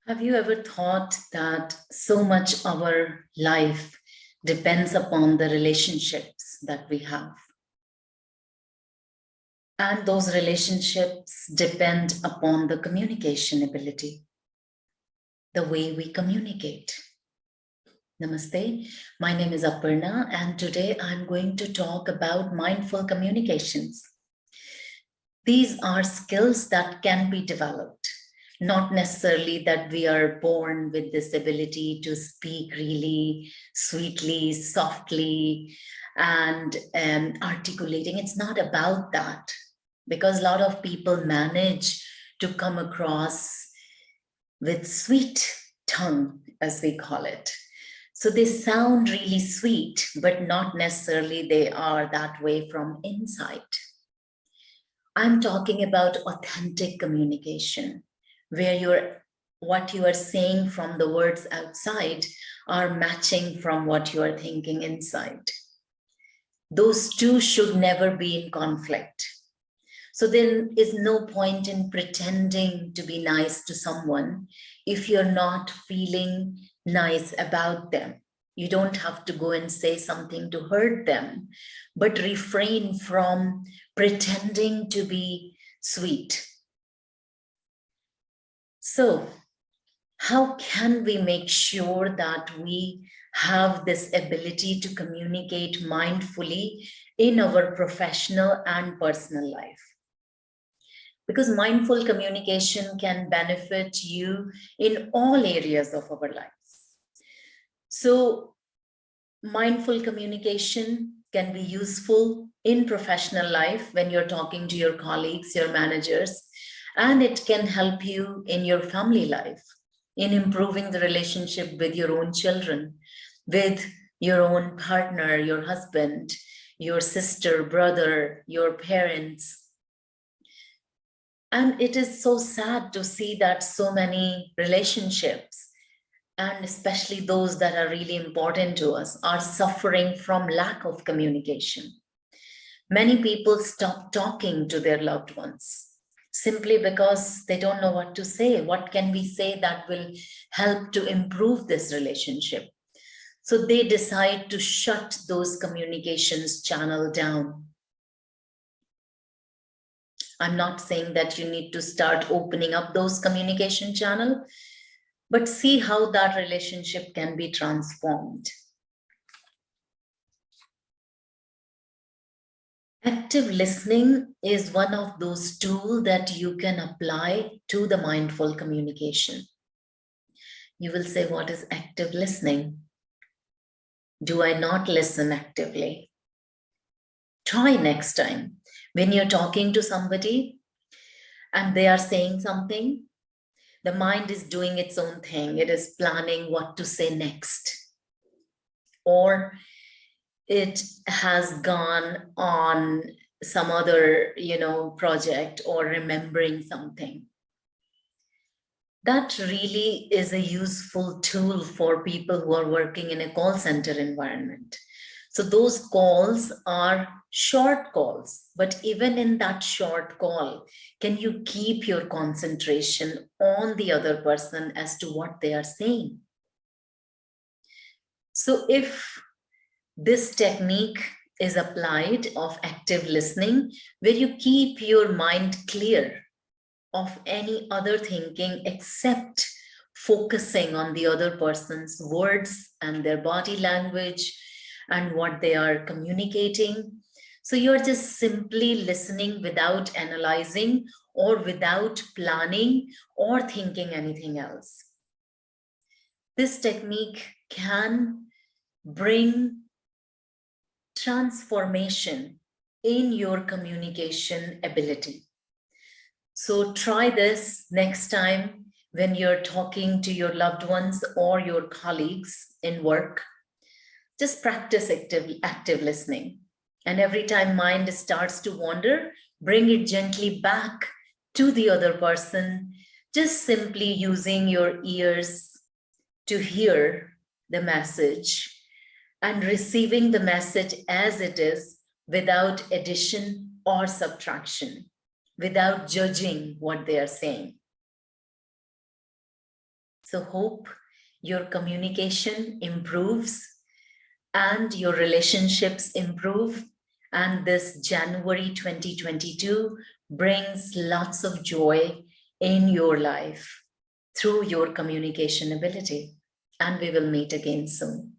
Have you ever thought that so much our life depends upon the relationships that we have? And those relationships depend upon the communication ability, the way we communicate. Namaste, my name is Aparna, and today I'm going to talk about mindful communications. These are skills that can be developed. Not necessarily that we are born with this ability to speak really sweetly, softly, and articulating. It's not about that, because a lot of people manage to come across with sweet tongue, as we call it. So they sound really sweet, but not necessarily they are that way from inside. I'm talking about authentic communication, where what you are saying from the words outside are matching from what you are thinking inside. Those two should never be in conflict. So there is no point in pretending to be nice to someone if you're not feeling nice about them. You don't have to go and say something to hurt them, but refrain from pretending to be sweet. So how can we make sure that we have this ability to communicate mindfully in our professional and personal life? Because mindful communication can benefit you in all areas of our lives. So mindful communication can be useful in professional life when you're talking to your colleagues, your managers, and it can help you in your family life, in improving the relationship with your own children, with your own partner, your husband, your sister, brother, your parents. And it is so sad to see that so many relationships, and especially those that are really important to us, are suffering from lack of communication. Many people stop talking to their loved ones simply because they don't know what to say. What can we say that will help to improve this relationship? So they decide to shut those communications channel down. I'm not saying that you need to start opening up those communication channels, but see how that relationship can be transformed. Active listening is one of those tools that you can apply to the mindful communication. You will say, what is active listening? Do I not listen actively? Try next time. When you're talking to somebody and they are saying something, the mind is doing its own thing. It is planning what to say next. Or it has gone on some other, project or remembering something. That really is a useful tool for people who are working in a call center environment. So those calls are short calls, but even in that short call, can you keep your concentration on the other person as to what they are saying? So if this technique is applied of active listening, where you keep your mind clear of any other thinking except focusing on the other person's words and their body language and what they are communicating. So you're just simply listening without analyzing or without planning or thinking anything else. This technique can bring transformation in your communication ability. So try this next time when you're talking to your loved ones or your colleagues in work. Just practice active listening. And every time mind starts to wander, bring it gently back to the other person, just simply using your ears to hear the message and receiving the message as it is without addition or subtraction, without judging what they are saying. So hope your communication improves and your relationships improve. And this January 2022 brings lots of joy in your life through your communication ability. And we will meet again soon.